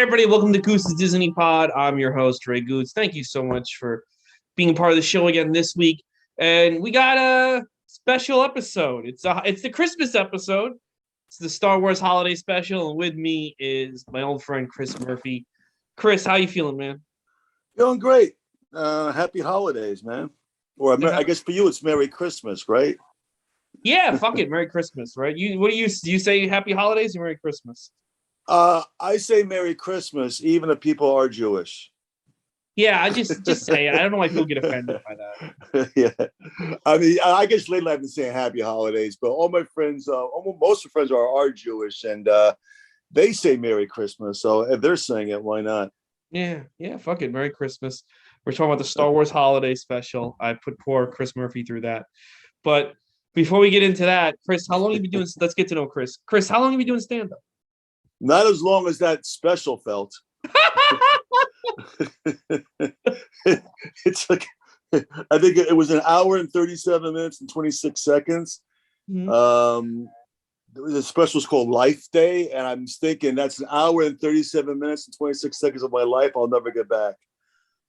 everybody, welcome to Goose's Disney Pod. I'm your host, Ray Goose. Thank you so much for being a part of the show again this week. And we got a special episode. It's the Christmas episode. It's the Star Wars Holiday Special, and with me is my old friend Chris Murphy. Chris, how you feeling, man? Feeling great. Happy holidays, man. Or I guess for you, it's Merry Christmas, right? Yeah, fuck it, Merry Christmas, right? Do you say Happy Holidays or Merry Christmas? I say Merry Christmas, even if people are Jewish. Yeah, I just say it. I don't know why people get offended by that. Yeah, I mean, I guess lately I've been saying Happy Holidays, but all my friends, most of my friends are Jewish, and they say Merry Christmas. So if they're saying it, why not? Yeah, fuck it, Merry Christmas. We're talking about the Star Wars Holiday Special. I put poor Chris Murphy through that. But before we get into that, Chris, how long have you been doing? Let's get to know Chris. Chris, how long have you been doing stand-up? Not as long as that special felt. It's like, I think it was an hour and 37 minutes and 26 seconds. Mm-hmm. The special was called Life Day, and I'm thinking that's an hour and 37 minutes and 26 seconds of my life I'll never get back.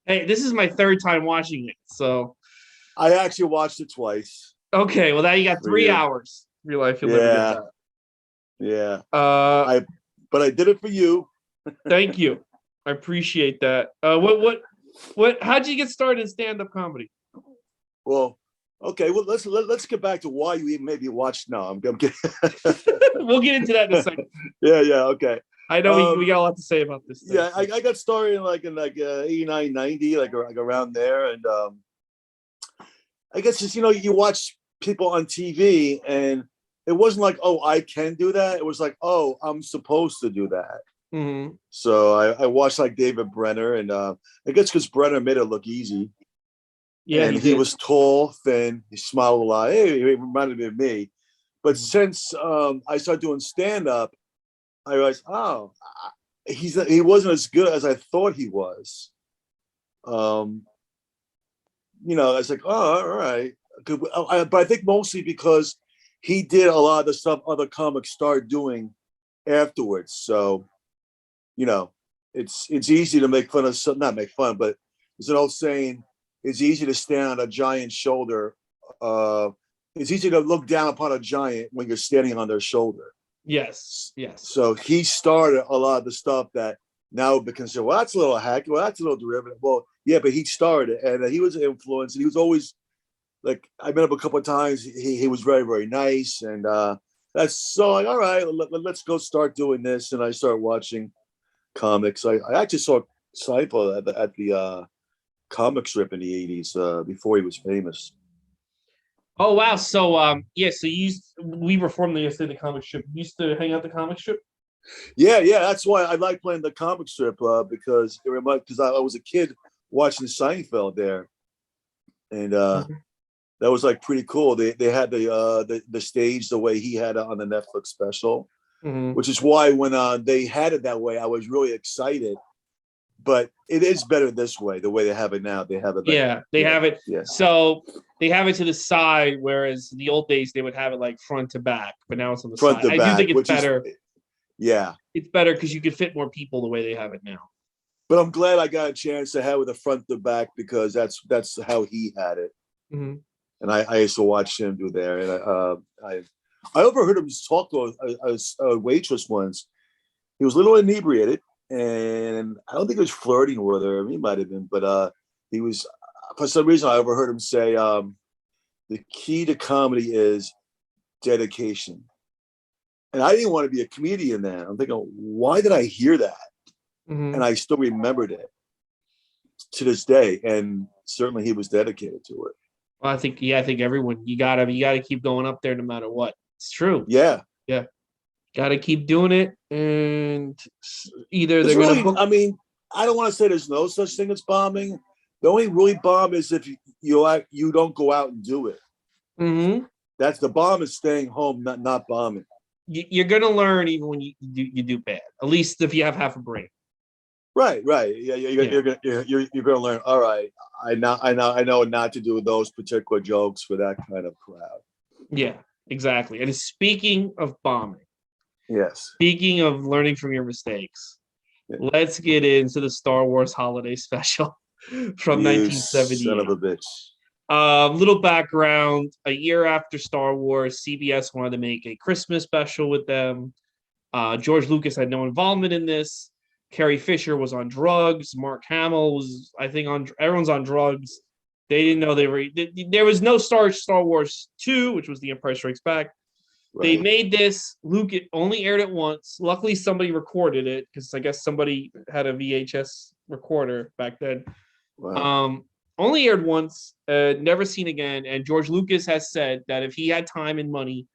Hey, this is my third time watching it, so I actually watched it twice. Okay, well now you got 3 hours. Real life, you'll never get that. Yeah. But I did it for you. Thank you. I appreciate that. What? How'd you get started in stand-up comedy? Well, okay. Well, let's get back to why you maybe watched. No, I'm kidding. We'll get into that in a second. Yeah. Okay. I know we got a lot to say about this thing. Yeah, I got started in 89, 90, like around there, and I guess just you watch people on TV, and it wasn't like, oh, I can do that. It was like, oh, I'm supposed to do that. Mm-hmm. So I watched like David Brenner, and I guess because Brenner made it look easy. Yeah, and he was tall, thin, he smiled a lot. Hey, he reminded me of me. But since I started doing stand-up, I realized, oh, he wasn't as good as I thought he was. I was like, oh, all right. But I think mostly because he did a lot of the stuff other comics started doing afterwards. So, it's easy to make fun of some, not make fun, but there's an old saying, it's easy to stand on a giant's shoulder. It's easy to look down upon a giant when you're standing on their shoulder. Yes. So he started a lot of the stuff that now would be considered, well, that's a little hacky, well, that's a little derivative. Well, yeah, but he started, and he was an influence, and he was always, like, I met him a couple of times. He was very, very nice, and that's so like, all right, let's go start doing this. And I started watching comics. I actually saw Seinfeld at the comic strip in the 80s before he was famous. Oh wow! So so we were formerly yesterday the comic strip. You used to hang out the comic strip. Yeah. That's why I like playing the comic strip because I was a kid watching Seinfeld there, and that was like pretty cool. They had the stage the way he had it on the Netflix special, which is why when they had it that way, I was really excited. But it is better this way, the way they have it now. They have it. Have it. Yeah. So they have it to the side, whereas in the old days they would have it like front to back, but now it's on the front side. I do think it's better. It's better because you can fit more people the way they have it now. But I'm glad I got a chance to have it the front to back because that's how he had it. Mm-hmm. And I used to watch him do there, and I overheard him talk to a waitress once. He was a little inebriated. And I don't think he was flirting with her. He might have been, but he was. For some reason, I overheard him say, "The key to comedy is dedication." And I didn't want to be a comedian then. I'm thinking, why did I hear that? Mm-hmm. And I still remembered it to this day. And certainly, he was dedicated to it. Well, I think everyone you gotta keep going up there no matter what. It's true. Yeah. Got to keep doing it, and either they're going to. I mean, I don't want to say there's no such thing as bombing. The only really bomb is if you don't go out and do it. Mm-hmm. That's the bomb is staying home, not bombing. You're going to learn even when you do bad. At least if you have half a brain. Right. Yeah, you're going to learn. All right, I know not to do those particular jokes for that kind of crowd. Yeah, exactly. And speaking of bombing. Yes. Speaking of learning from your mistakes, let's get into the Star Wars holiday special from You son 1978. of a bitch. Little background: a year after Star Wars, CBS wanted to make a Christmas special with them. George Lucas had no involvement in this. Carrie Fisher was on drugs. Mark Hamill was, I think, on. Everyone's on drugs. They didn't know they were. There was no Star Wars 2, which was The Empire Strikes Back. They Right. made this. Luke, it only aired it once. Luckily, somebody recorded it because I guess somebody had a VHS recorder back then. Wow. Only aired once, never seen again. And George Lucas has said that if he had time and money,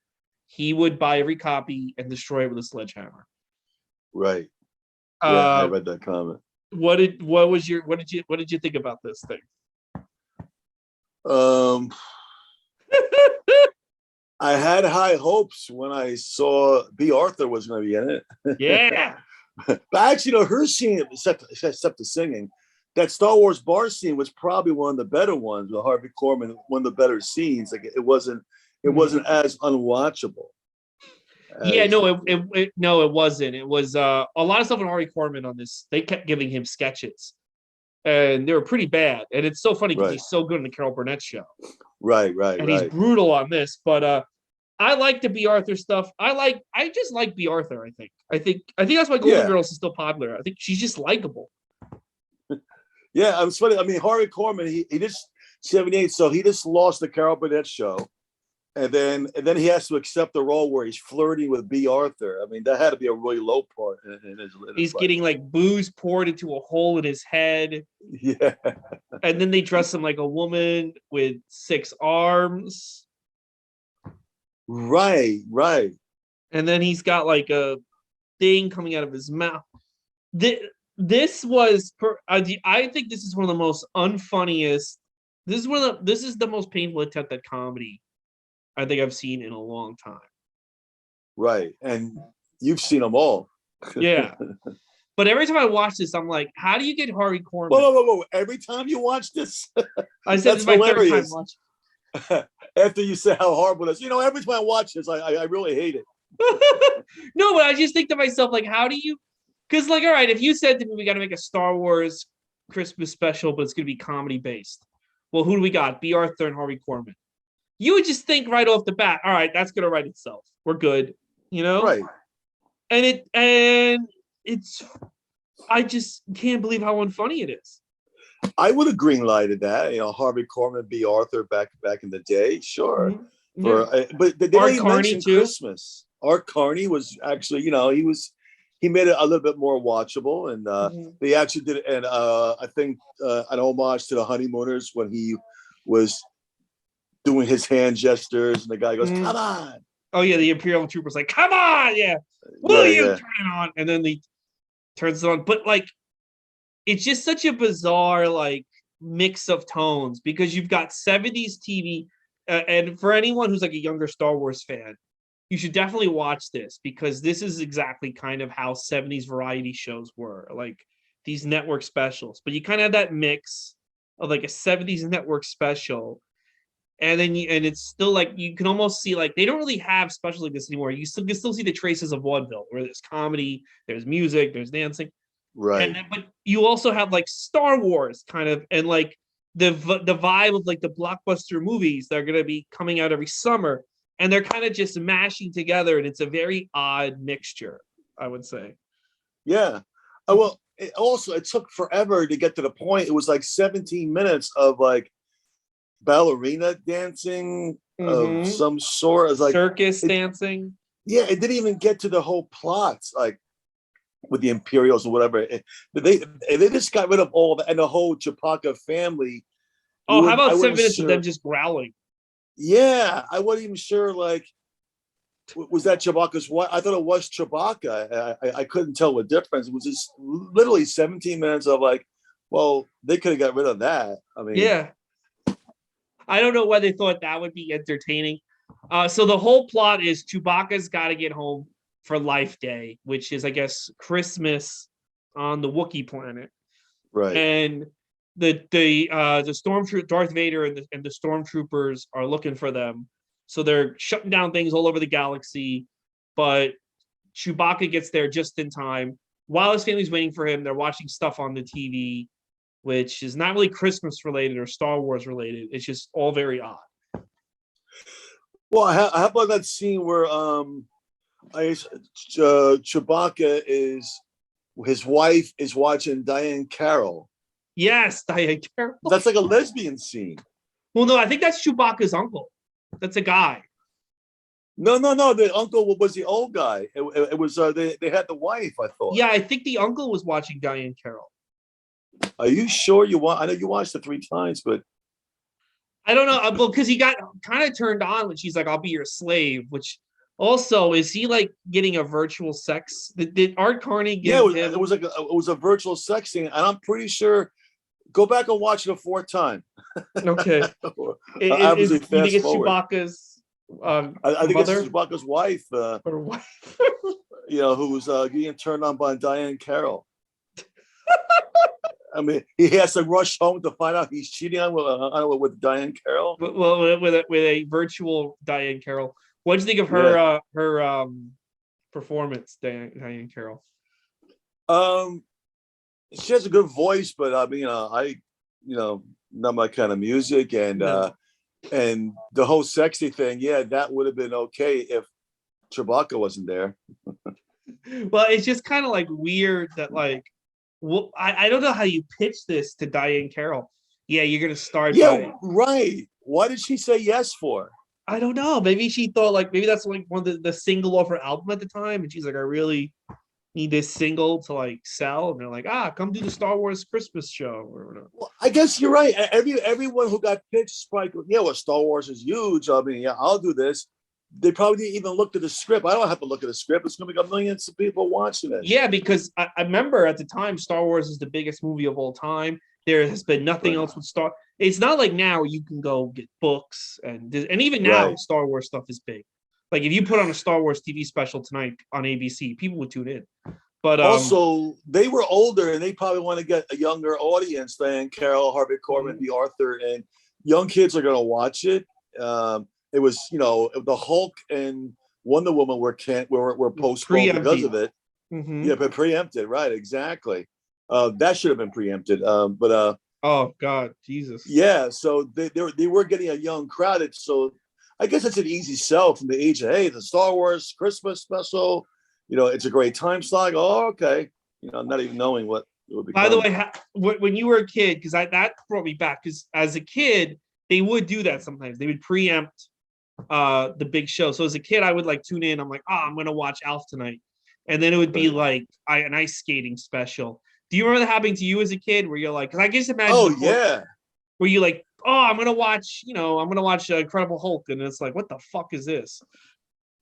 he would buy every copy and destroy it with a sledgehammer. Right. Yeah, I Uh, read that comment. what did you think about this thing? Um, I had high hopes when I saw B. Arthur was going to be in it. Yeah. But actually, her scene, except the singing, that Star Wars bar scene was probably one of the better ones with Harvey Korman. One of the better scenes. Like it wasn't as unwatchable. Yeah, no, it wasn't. It was a lot of stuff with Harvey Korman on this. They kept giving him sketches, and they were pretty bad. And it's so funny because Right. he's so good in the Carol Burnett show, Right. and he's brutal on this. But I like the B. Arthur stuff. I just like B. Arthur. I think that's why Golden Girls is still popular. I think she's just likable. Yeah, it's funny. I mean, Harvey Korman, he just 78, so he just lost the Carol Burnett show. And then he has to accept the role where he's flirting with B. Arthur. I mean, that had to be a really low part in his He's life. getting like booze poured into a hole in his head. Yeah. And then they dress him like a woman with 6 arms. Right. And then he's got like a thing coming out of his mouth. This was, I think this is one of the most unfunniest. This is the most painful attempt at comedy I think I've seen in a long time. Right. And you've seen them all. Yeah. But every time I watch this, I'm like, how do you get Harvey Korman? Whoa. Every time you watch this? I said this is my hilarious. third time watching. After you say how horrible it is. Every time I watch this, I really hate it. No, but I just think to myself, like, how do you? Because, like, all right, if you said to me, we got to make a Star Wars Christmas special, but it's going to be comedy based. Well, who do we got? B. Arthur and Harvey Korman. You would just think right off the bat, all right, that's going to write itself. We're good, Right. And it's, I just can't believe how unfunny it is. I would have green lighted that. Harvey Korman, B. Arthur back in the day, sure. Mm-hmm. Yeah. But they Art didn't Carney mention too. Christmas. Art Carney was actually, he made it a little bit more watchable, and they actually did, and I think an homage to the Honeymooners when he was doing his hand gestures, and the guy goes, "Come on!" Oh yeah, the Imperial Trooper's like, "Come on, yeah, will you turn it on?" And then he turns it on, but like, it's just such a bizarre like mix of tones because you've got 70s TV, and for anyone who's like a younger Star Wars fan, you should definitely watch this because this is exactly kind of how 70s variety shows were, like these network specials. But you kind of have that mix of like a 70s network special, and then it's still like you can almost see like they don't really have specials like this anymore. You can still see the traces of vaudeville where there's comedy, there's music, there's dancing. Right. But you also have like Star Wars kind of, and like the vibe of like the blockbuster movies that are going to be coming out every summer, and they're kind of just mashing together, and it's a very odd mixture, I would say. Yeah. Well, it took forever to get to the point. It was like 17 minutes of like ballerina dancing of some sort. As like circus dancing. Yeah, it didn't even get to the whole plots, like with the Imperials or whatever. They just got rid of all of it, and the whole Chewbacca family. Oh, how about 7 minutes of them just growling? Yeah, I wasn't even sure. Like, was that Chewbacca's wife? I thought it was Chewbacca. I couldn't tell the difference. It was just literally 17 minutes of like, well, they could have got rid of that. I mean, yeah. I don't know why they thought that would be entertaining. So the whole plot is Chewbacca's got to get home for Life Day, which is, I guess, Christmas on the Wookiee planet. Right. And the stormtrooper Darth Vader and the stormtroopers are looking for them. So they're shutting down things all over the galaxy, but Chewbacca gets there just in time. while his family's waiting for him, they're watching stuff on the TV, which is not really Christmas related or Star Wars related. It's just all very odd. Well, how about that scene where Chewbacca is his wife is watching Diane Carroll. Yes, Diane Carroll. That's like a lesbian scene. Well, no, I think that's Chewbacca's uncle. That's a guy. No. The uncle was the old guy. It was they had the wife. I thought. Yeah, I think the uncle was watching Diane Carroll. Are you sure you want? I know you watched it 3 times, but I don't know. Well, because he got kind of turned on when she's like, "I'll be your slave." Which also is he like getting a virtual sex? Did Art Carney give him? It was a virtual sex scene, and I'm pretty sure. Go back and watch it a 4th time. Okay. Do you think it's Chewbacca's? I think it's Chewbacca's wife. Or wife. Who was getting turned on by Diane Carroll. I mean, he has to rush home to find out he's cheating on with Diane Carroll. Well, with a virtual Diane Carroll. What did you think of her her performance, Diane Carroll? She has a good voice, but I mean, not my kind of music, and and the whole sexy thing. Yeah, that would have been okay if Chewbacca wasn't there. Well, it's just kind of like weird that like. Well, I don't know how you pitch this to Diane Carroll. Yeah, you're gonna start. Yeah, right. Why did she say yes for? I don't know. Maybe she thought like maybe that's like one of the single off her album at the time, and she's like, I really need this single to like sell, and they're like, come do the Star Wars Christmas show or whatever. Well, I guess you're right. Everyone who got pitched, like, well, Star Wars is huge. I mean, yeah, I'll do this. They probably didn't even look at the script. I don't have to look at the script. It's going to be millions of people watching it. Yeah, because I remember at the time, Star Wars is the biggest movie of all time. There has been nothing else with Star. It's not like now you can go get books and even now Star Wars stuff is big. Like if you put on a Star Wars TV special tonight on ABC, people would tune in. But also, they were older and they probably want to get a younger audience than Carol, Harvey Korman, the Arthur, and young kids are going to watch it. It was, the Hulk and Wonder Woman were postponed because of it. Mm-hmm. Yeah, but preempted, right? Exactly. That should have been preempted. But oh God, Jesus. Yeah, so they were getting a young crowd. So I guess it's an easy sell from the age of the Star Wars Christmas special. It's a great time slot. Oh, okay. Not even knowing what it would be. By the way, when you were a kid, because that brought me back. Because as a kid, they would do that sometimes. They would preempt the big show. So as a kid, I would like tune in. I'm like, I'm gonna watch Alf tonight, and then it would be like an ice skating special. Do you remember that happening to you as a kid, where you're like, because I just imagine. Oh yeah. Where you like, I'm gonna watch, Incredible Hulk, and it's like, what the fuck is this?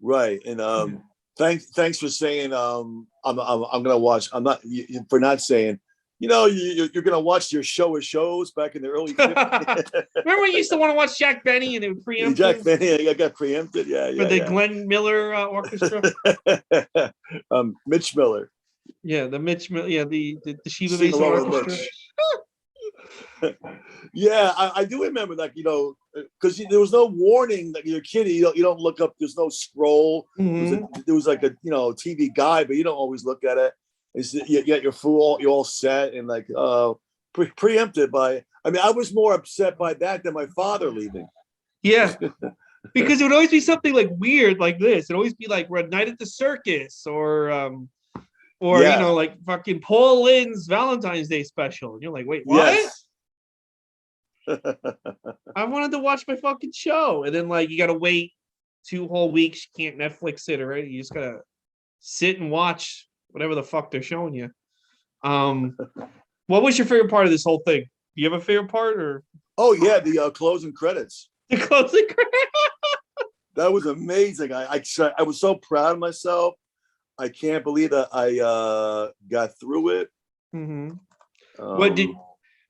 Right, and thanks for saying I'm gonna watch. I'm not for not saying. You're gonna watch your show of shows back in the early 50s. Remember when you used to want to watch Jack Benny and it would preempt Jack Benny, I got preempted. Yeah. For the Glenn Miller Orchestra. Mitch Miller. Yeah, the Mitch Miller. Yeah, the Shiva Basin Orchestra. Yeah, I do remember that. Because there was no warning that you're a kid. You don't look up. There's no scroll. Mm-hmm. There was like a TV guide, but you don't always look at it. You get your food, you're all set and like preempted by. I mean, I was more upset by that than my father leaving. Yeah, because it would always be something like weird like this. It'd always be like we're at Night at the Circus or like fucking Paul Lynde's Valentine's Day special. And you're like, wait, what? Yes. I wanted to watch my fucking show, and then like you gotta wait 2 whole weeks. You can't Netflix it already. You just gotta sit and watch whatever the fuck they're showing you. What was your favorite part of this whole thing? Do you have a favorite part or? Oh yeah, the closing credits. The closing credits. That was amazing. I was so proud of myself. I can't believe that I got through it. Mm-hmm. What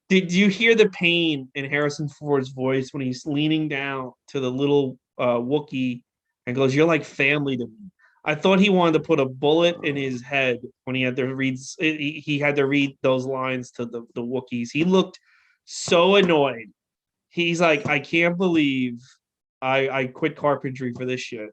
did you hear the pain in Harrison Ford's voice when he's leaning down to the little Wookiee and goes, "You're like family to me." I thought he wanted to put a bullet in his head when he had to read. He had to read those lines to the Wookiees. He looked so annoyed. He's like, I can't believe I quit carpentry for this shit.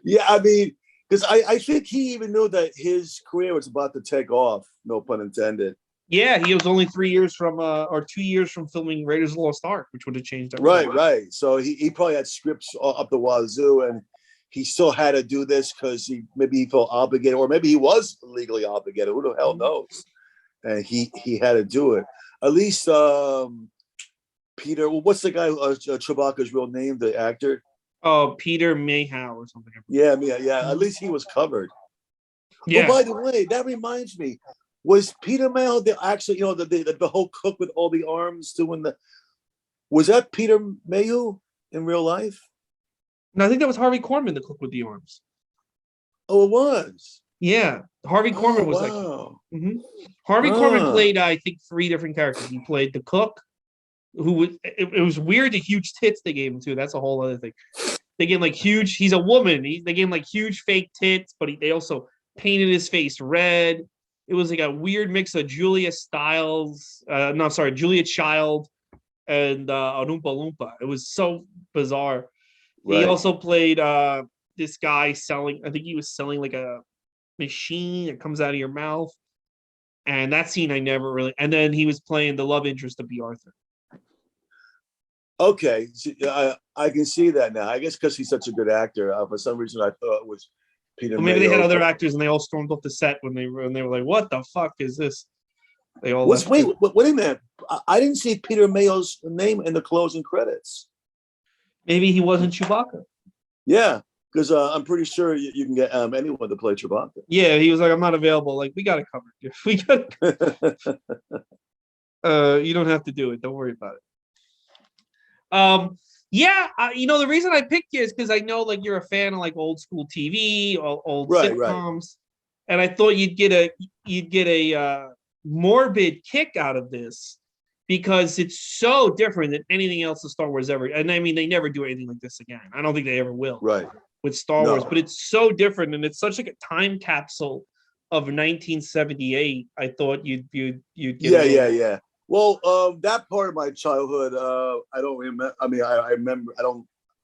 Yeah, I mean, Because I think he even knew that his career was about to take off. No pun intended. Yeah, he was only 3 years from or 2 years from filming Raiders of the Lost Ark, which would have changed everything. Right. So he probably had scripts up the wazoo, and he still had to do this because he felt obligated, or maybe he was legally obligated. Who the hell knows? And he had to do it. At least Peter. Well, what's the guy? Chewbacca's real name, the actor. Oh, Peter Mayhew or something. Yeah. At least he was covered. Yeah. Oh, by the way, that reminds me. Was Peter Mayhew actually, the whole cook with all the arms doing the? Was that Peter Mayhew in real life? No, I think that was Harvey Korman, the cook with the arms. Oh, it was. Yeah, Harvey Korman was wow. Harvey Korman played, I think, 3 different characters. He played the cook, who was. It was weird the huge tits they gave him too. That's a whole other thing. They gave him like huge. He's a woman. They gave him like huge fake tits, but they also painted his face red. It was like a weird mix of Julia Child and Oompa Loompa. It was so bizarre. Right. He also played this guy selling. I think he was selling like a machine that comes out of your mouth. And that scene I never really. And then he was playing the love interest of B. Arthur. Okay, I can see that now. I guess because he's such a good actor. For some reason, I thought it was Peter. Well, maybe they had other actors, and they all stormed off the set when they were like, "What the fuck is this?" They all wait a minute. I didn't see Peter Mayhew's name in the closing credits. Maybe he wasn't Chewbacca. Yeah, because I'm pretty sure you can get anyone to play Chewbacca. Yeah, he was like, "I'm not available." Like, we got it covered. We got. You don't have to do it. Don't worry about it. The reason I picked you is because I know like you're a fan of like old school TV, old sitcoms, and I thought you'd get a morbid kick out of this because it's so different than anything else that Star Wars ever. And I mean, they never do anything like this again. I don't think they ever will. Right. With Star Wars, but it's so different, and it's such like a time capsule of 1978. I thought you'd get. Yeah. Well, that part of my childhood, I don't remember. I mean, I remember.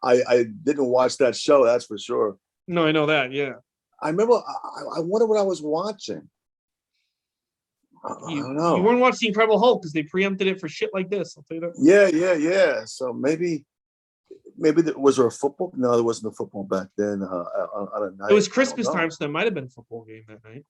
I didn't watch that show. That's for sure. No, I know that. Yeah. I remember. I wonder what I was watching. I don't know. You weren't watching Incredible Hulk because they preempted it for shit like this. I'll tell you that. Yeah. So maybe was there a football? No, there wasn't a football back then. On a night. It was Christmas time, so there might have been a football game that night.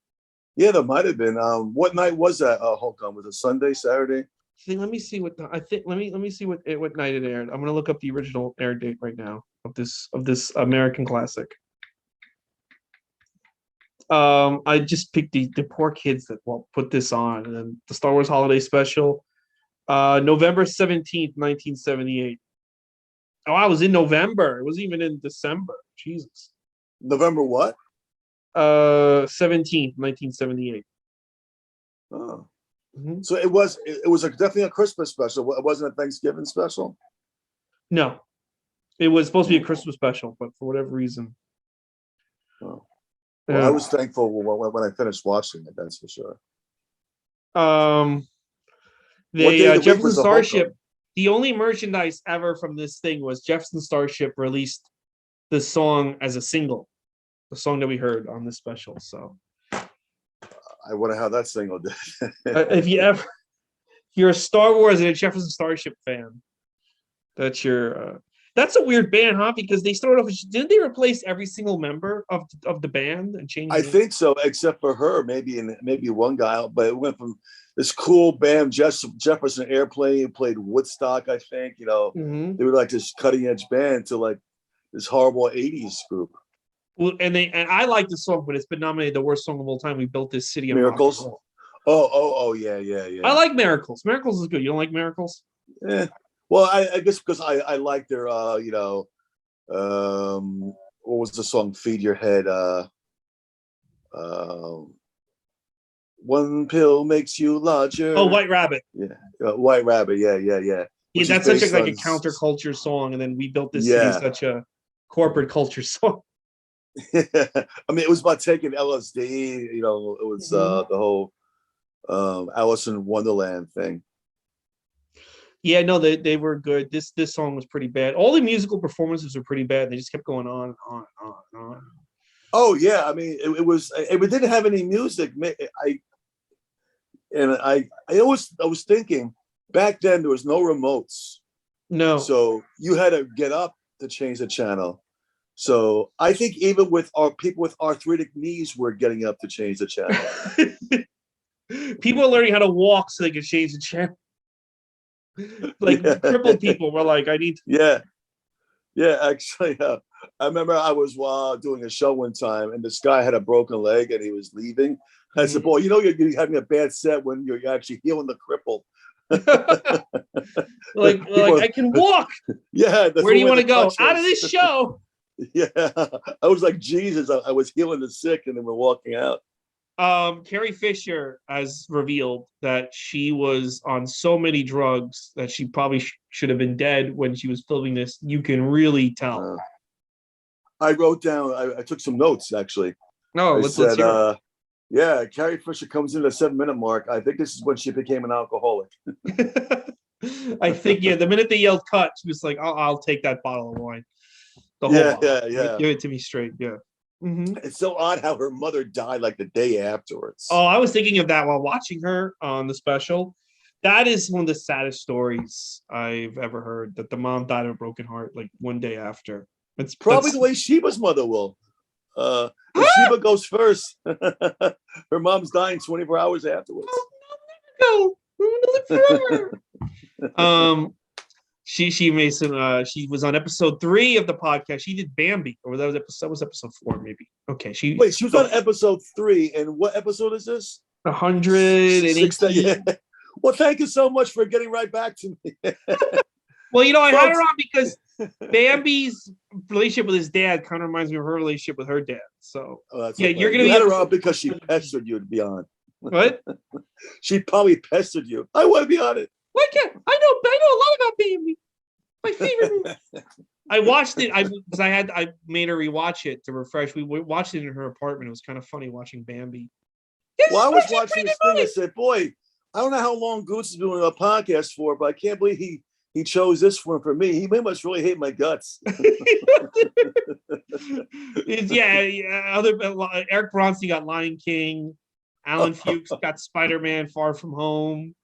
Yeah, there might have been. What night was that? Hulk on? Was it Sunday, Saturday? Let me see what Let me see what night it aired. I'm gonna look up the original air date right now of this American classic. I just picked the poor kids that put this on, and then the Star Wars Holiday Special, November 17th, 1978. Oh, I was in November. It wasn't even in December. Jesus. November what? 17th, 1978. Oh. Mm-hmm. So it was definitely a Christmas special. It wasn't a Thanksgiving special? No. It was supposed to be a Christmas special, but for whatever reason. Oh. Well, I was thankful when I finished watching it, that's for sure. Jefferson Starship, the only merchandise ever from this thing was Jefferson Starship released the song as a single. The song that we heard on this special. So I wonder how that single did. If you're a Star Wars and a Jefferson Starship fan, that's a weird band, huh? Because they started off. Didn't they replace every single member of the band and change? I think so, except for her, maybe one guy. But it went from this cool band, Jefferson Airplane, who played Woodstock. I think They were like this cutting edge band to like this horrible '80s group. Well, and I like the song, but it's been nominated the worst song of all time. We built this city of Miracles. Oh, yeah. I like Miracles. Miracles is good. You don't like Miracles? Yeah. Well, I guess because I like their what was the song? Feed Your Head. One pill makes you larger. Oh, White Rabbit. Yeah, White Rabbit. Yeah. Yeah, that's such like a counterculture song, and then we built this city such a corporate culture song. I mean, it was about taking LSD. It was the whole Alice in Wonderland thing. Yeah, no, they were good. This song was pretty bad. All the musical performances were pretty bad. They just kept going on and on and on and on. Oh yeah, I mean, it didn't have any music. I was thinking back then there was no remotes, No. so you had to get up to change the channel. So I think even with our people with arthritic knees were getting up to change the channel. People are learning how to walk so they can change the channel. Like Yeah. crippled people were like, I need to. Yeah, yeah. Actually, I remember I was doing a show one time, and this guy had a broken leg, and he was leaving. I said, "Boy, you know you're having a bad set when you're actually healing the cripple." like I can walk. Yeah. Where do you want to go? Out of this show. Yeah, I was like Jesus. I was healing the sick, and then we're walking out. Carrie Fisher has revealed that she was on so many drugs that she probably should have been dead when she was filming this. You can really tell. I wrote down. I took some notes actually. No, let's hear it. Yeah, Carrie Fisher comes in the 7-minute mark. I think this is when she became an alcoholic. I think the minute they yelled cut, she was like, I'll take that bottle of wine. The whole bottle. Yeah. Give it to me straight. Yeah. Mm-hmm. It's so odd how her mother died like the day afterwards. Oh, I was thinking of that while watching her on the special. That is one of the saddest stories I've ever heard, that the mom died of a broken heart like one day after. It's probably the way Sheba's mother will. If Sheba goes first, her mom's dying 24 hours afterwards. Oh, no, we'll live forever. She made some. She was on episode 3 of the podcast. She did Bambi, or that was episode 4, maybe. Okay, she was on episode 3, and what episode is this? 180. Yeah. Well, thank you so much for getting right back to me. Well, I had her on because Bambi's relationship with his dad kind of reminds me of her relationship with her dad. So you're gonna had her on because she pestered you to be on. What? She probably pestered you. I want to be on it. Why can't I know a lot about Bambi. My favorite movie. I watched it. I made her rewatch it to refresh. We watched it in her apartment. It was kind of funny watching Bambi. Well, I was watching this thing. I said, "Boy, I don't know how long Goose is doing a podcast for, but I can't believe he chose this one for me. He must really hate my guts." Eric Bronstein got Lion King. Alan Fuchs got Spider-Man: Far From Home.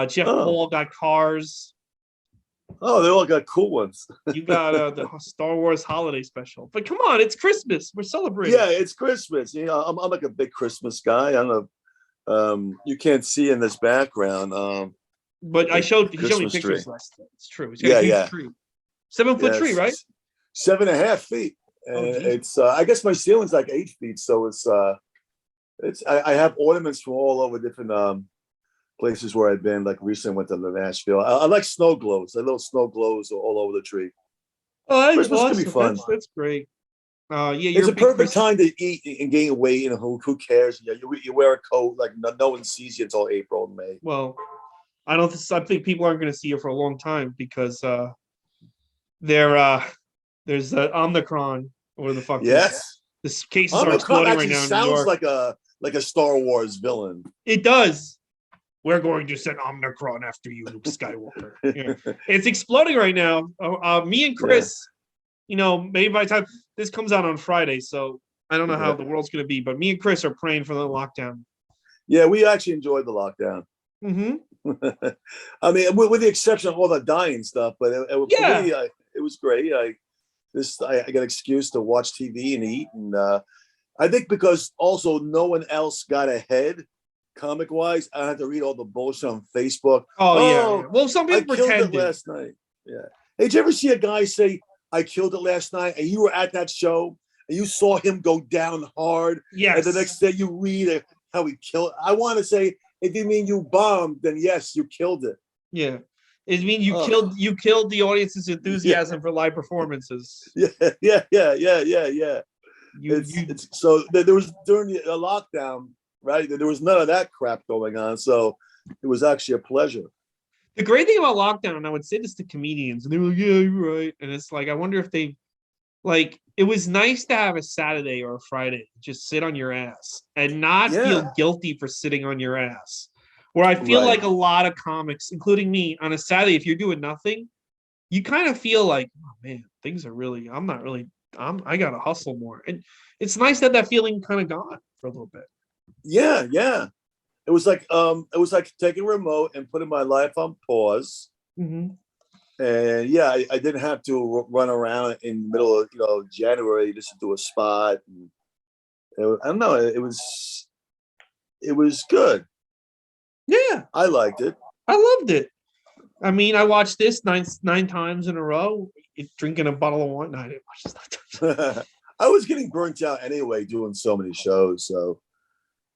Jeff Paul got Cars. Oh, they all got cool ones. You got the Star Wars holiday special. But come on, it's Christmas. We're celebrating. Yeah, it's Christmas. I'm like a big Christmas guy. I don't know. You can't see in this background. But he showed me pictures last night. It's true. It's got a huge tree. 7-foot tree, right? 7.5 feet. And it's I guess my ceiling's like 8 feet, so I have ornaments from all over different places where I've been. Like recently went to Nashville. I like snow globes. Little snow globes all over the tree. Oh, Christmas can be fun. That's great. It's a perfect time to eat and gain weight. Who cares? You wear a coat, like no one sees you until April and May. Well, I think people aren't going to see you for a long time because there's Omicron or the fuck. Yes. This cases are exploding right now. Sounds like a Star Wars villain. It does. We're going to send Omicron after you, Luke Skywalker. Yeah. It's exploding right now. Me and Chris, maybe by the time this comes out on Friday, so I don't know how the world's going to be, but me and Chris are praying for the lockdown. Yeah, we actually enjoyed the lockdown. Mm-hmm. I mean, with the exception of all the dying stuff, but for me, it was great. I got an excuse to watch TV and eat, and I think because also no one else got ahead comic wise. I had to read all the bullshit on Facebook. Oh yeah. Well, some people pretended last night. Yeah. Hey, did you ever see a guy say, "I killed it last night," and you were at that show and you saw him go down hard? Yes. And the next day you read how he killed. I want to say, if you mean you bombed, then yes, you killed it. Yeah. It means you killed the audience's enthusiasm for live performances. Yeah. So there was during the lockdown, right? There was none of that crap going on, so it was actually a pleasure. The great thing about lockdown, and I would say this to comedians, and they were like, "Yeah, you're right," and it's like, I wonder if they, it was nice to have a Saturday or a Friday, just sit on your ass and not feel guilty for sitting on your ass. Where I feel like a lot of comics, including me, on a Saturday, if you're doing nothing, you kind of feel like, oh man, things are really. I'm not really. I gotta hustle more, and it's nice that that feeling kind of gone for a little bit. Yeah, yeah. It was like taking a remote and putting my life on pause. Mm-hmm. And yeah, I didn't have to run around in the middle of January just to do a spot. And I don't know. It was good. Yeah, I liked it. I loved it. I mean, I watched this nine times in a row. Drinking a bottle of wine. No, I didn't watch this 9 times. I was getting burnt out anyway doing so many shows, so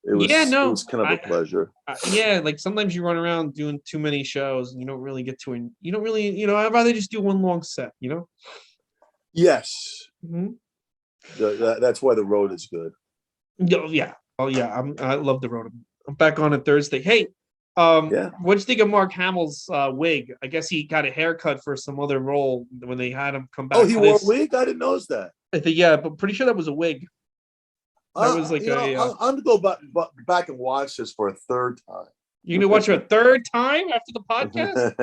it Yeah, was it no, was kind of a pleasure. yeah, like sometimes you run around doing too many shows and you don't really get to, you don't really, I'd rather just do one long set, Yes, Mhm. that's why the road is good. Yeah. Oh, yeah. I love the road. I'm back on it Thursday. Hey, Yeah. what'd you think of Mark Hamill's wig? I guess he got a haircut for some other role when they had him come Oh, back he for wore a this. wig. I didn't notice that. I think, yeah, but pretty sure that was a wig. That was like I'm gonna go back and watch this for a third you're gonna watch it a third time after the podcast?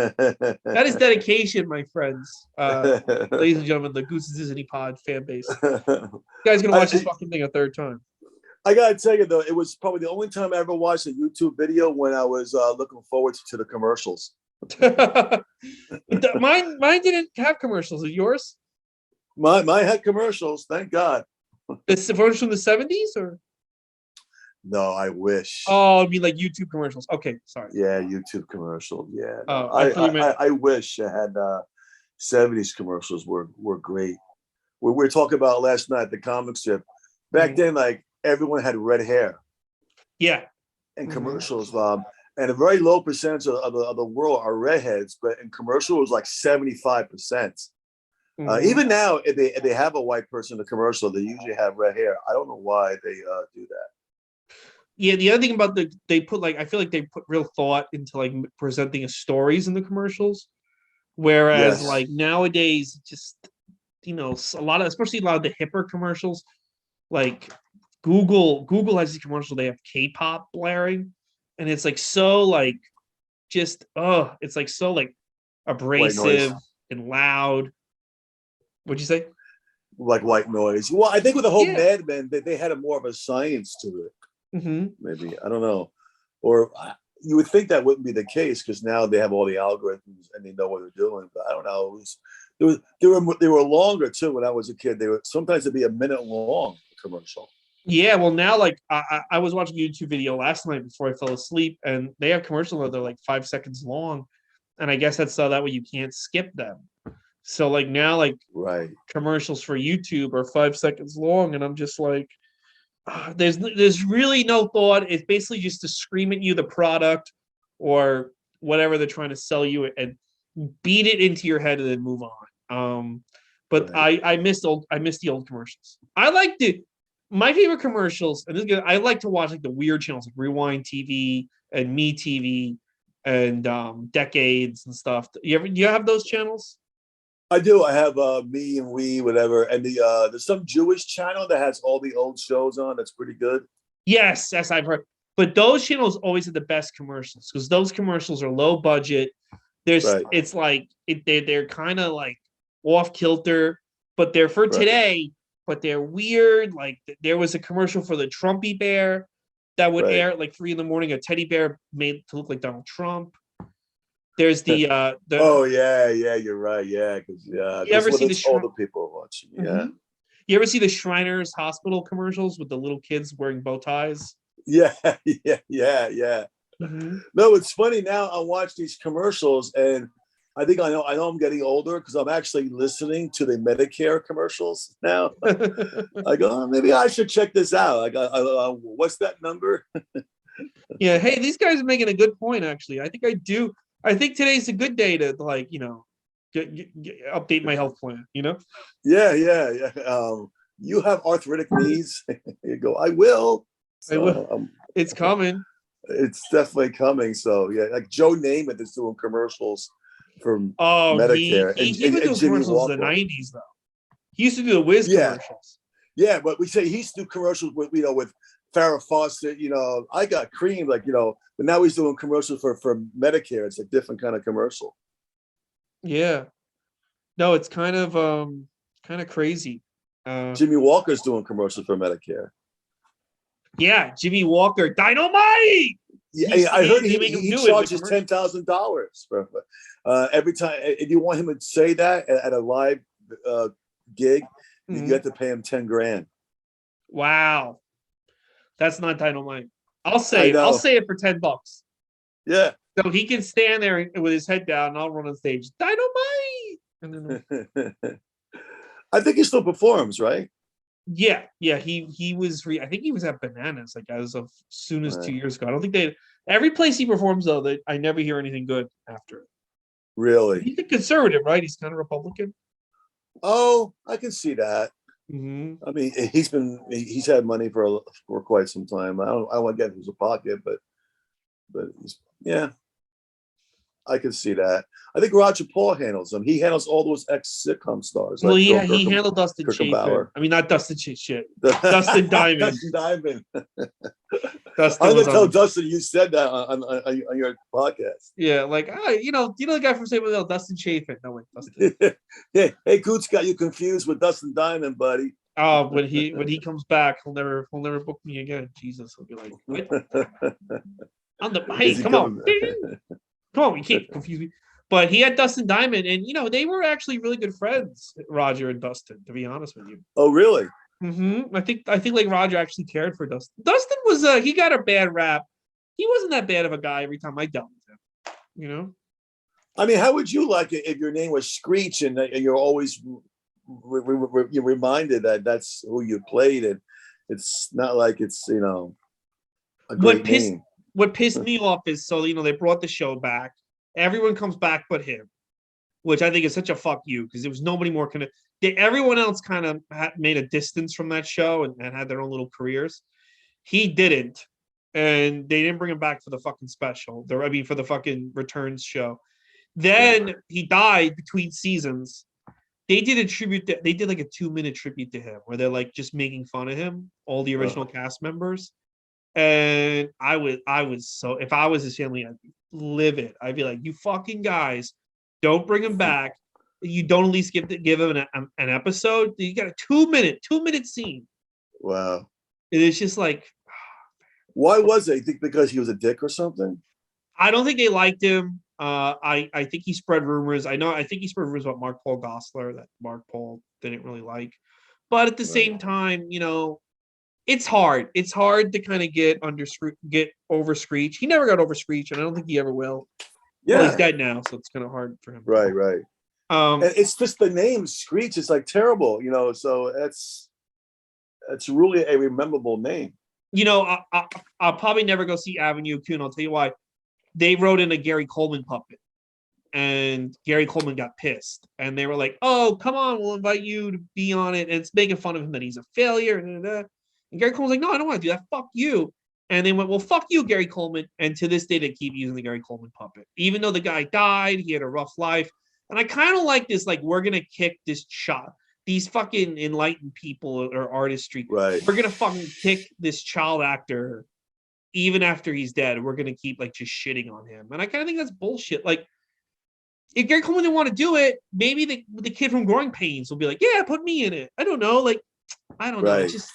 That is time. dedication, my friends. Ladies and gentlemen, the Goose Disney Pod fan base. You guys gonna watch this I, fucking thing a third time. I gotta tell you though, it was probably the only time I ever watched a YouTube video when I was looking forward to the commercials. Mine didn't have commercials. Is yours? My had commercials, thank God. This commercials from the 70s or No, I wish. oh, I mean like YouTube commercials. Okay, sorry. Yeah, YouTube commercial. Yeah, no, Oh, I thought you meant I wish I had 70s commercials were great. We were talking about last night the comic strip. Back then, like everyone had red hair yeah. in Mhm. commercials. And a very low percentage of the world are redheads, but in commercial it was like 75%. Mhm. Even now, if they have a white person in the commercial, they usually have red hair. I don't know why they do that. Yeah, the other thing about they put like I feel like they put real thought into like presenting stories in the commercials, whereas Yes, like nowadays, just a lot of especially a lot of the hipper commercials, like Google has these commercials. They have K-pop blaring, and it's like so like just it's like so like white noise, abrasive and loud. What'd you say? like white noise. Well, I think with the whole Yeah. Mad Men, they had a more of a science to it. Mm-hmm. Maybe I don't know, or you would think that wouldn't be the case because now they have all the algorithms and they know what they're doing. But I don't know. They were longer too when I was a kid. They were sometimes it'd be a minute long commercial. Yeah, well now like I was watching a YouTube video last night before I fell asleep, and they have commercials that are like 5 seconds long, and I guess that's so that way you can't skip them. So like now like Right. commercials for YouTube are 5 seconds long, and I'm just like, there's really no thought. It's basically just to scream at you the product or whatever they're trying to sell you and beat it into your head and then move on. But Right. I missed the old commercials. I like my favorite commercials, and I like to watch like the weird channels like Rewind TV and Me TV and Decades and stuff. Do you have those channels? I do. I have Me and We, whatever, and there's some Jewish channel that has all the old shows on. That's pretty good. Yes, I've heard. But those channels always have the best commercials because those commercials are low budget. Right. It's like they're kind of like off kilter, but they're for Right. today. But they're weird. Like there was a commercial for the Trumpy Bear that would Right. air at like 3 a.m. A teddy bear made to look like Donald Trump. There's the Oh yeah, you're right. Yeah, because you ever see the all the people are watching. Yeah. You ever see the Shriners Hospital commercials with the little kids wearing bow ties? Yeah, yeah. Mm-hmm. No, it's funny now. I watch these commercials, and I think I know I'm getting older because I'm actually listening to the Medicare commercials now. I go, oh, maybe I should check this out. What's that number? Yeah, hey, these guys are making a good point. Actually, I think I do. I think today's a good day to like update my health plan. Yeah. You have arthritic knees. You go, I will. I will. So, It's coming. it's definitely coming. So yeah, like Joe Namath is doing commercials for Oh, Medicare, he's been doing Jimmy commercials in the Walker. '90s though. He used to do the Wiz Yeah, commercials. yeah, but we say he used to do commercials with Farrah Fawcett. I got cream, but now he's doing commercials for Medicare. It's a different kind of commercial. Yeah. No, it's kind of crazy. Jimmy Walker's doing commercials for Medicare. Yeah, Jimmy Walker, Dynamite. Yeah, I heard they make him he do it in the charges commercial. $10,000 for every time. If you want him to say that at a live gig, you Mhm. get to pay him 10 grand. Wow, that's not Dynamite. I'll I say it. I'll know. say it for $10. Yeah. So he can stand there with his head down, and I'll run on stage, Dynamite. And then, I think he still performs, right? yeah, he was. I think he was at Bananas like as of soon as 2 years ago. I don't think they. Every place he performs though, that I never hear anything good after. Really? He's a conservative, right? He's kind of Republican. Oh, I can see that. Mm-hmm. I mean, he's had money for quite some time. I don't want to get into his pocket, but yeah, I can see that. I think Roger Paul handles him. He handles all those ex sitcom stars Well, like yeah, Bill he handled Dustin Chafin. Kirkenbauer. I mean, not Dustin shit. Dustin Diamond. Dustin Diamond. Dustin I'm was gonna tell on. Dustin you said that on your podcast. Yeah, like you know the guy from Saved by the Bell, Dustin Chafin. No wait, Dustin. Hey, Coots got you confused with Dustin Diamond, buddy. Oh, when he comes back, he'll never book me again. Jesus, he'll be like, what? Hey, come on, come on, you can't confuse me. But he had Dustin Diamond, and you know they were actually really good friends, Roger and Dustin. To be honest with you. Oh, really? Mm-hmm. I think like Roger actually cared for Dustin. Dustin was he got a bad rap. He wasn't that bad of a guy every time I dealt with him. You know. I mean, how would you like it if your name was Screech and you're always you're reminded that that's who you played, and it's not like it's a great name. What pissed me off is they brought the show back. Everyone comes back but him, which I think is such a fuck you because there was nobody more everyone else kind of made a distance from that show and had their own little careers. He didn't, and they didn't bring him back for the fucking special. For the fucking returns show. Then he died between seasons. They did a tribute. They did like a 2-minute tribute to him where they're like just making fun of him, all the original cast members. And I was so if I was his family, I'd be livid. I'd be like, you fucking guys, don't bring him back. You don't at least give him an episode. You got a 2-minute scene. Wow. It's just like, why was it? You think because he was a dick or something? I don't think they liked him. I think he spread rumors. I think he spread rumors about Mark Paul Gosselaar that Mark Paul didn't really like. But at the same time, it's hard. It's hard to kind of get over Screech. He never got over Screech, and I don't think he ever will. Yeah, well, he's dead now, so it's kind of hard for him. Right. And it's just the name Screech is like terrible, So it's really a rememberable name. I'll probably never go see Avenue Q, and I'll tell you why. They wrote in a Gary Coleman puppet, and Gary Coleman got pissed, and they were like, "Oh, come on, we'll invite you to be on it." And it's making fun of him that he's a failure. And Gary Coleman's like, "No, I don't want to do that. Fuck you." And they went, "Well, fuck you, Gary Coleman." And to this day, they keep using the Gary Coleman puppet, even though the guy died. He had a rough life, and I kind of like this. Like, we're gonna kick this shot. These fucking enlightened people or artistry. Right. We're gonna fucking kick this child actor. Even after he's dead, we're gonna keep like just shitting on him, and I kind of think that's bullshit. Like, if Gary Coleman didn't want to do it, maybe the kid from Growing Pains will be like, "Yeah, put me in it." I don't know. Like, I don't know. It's just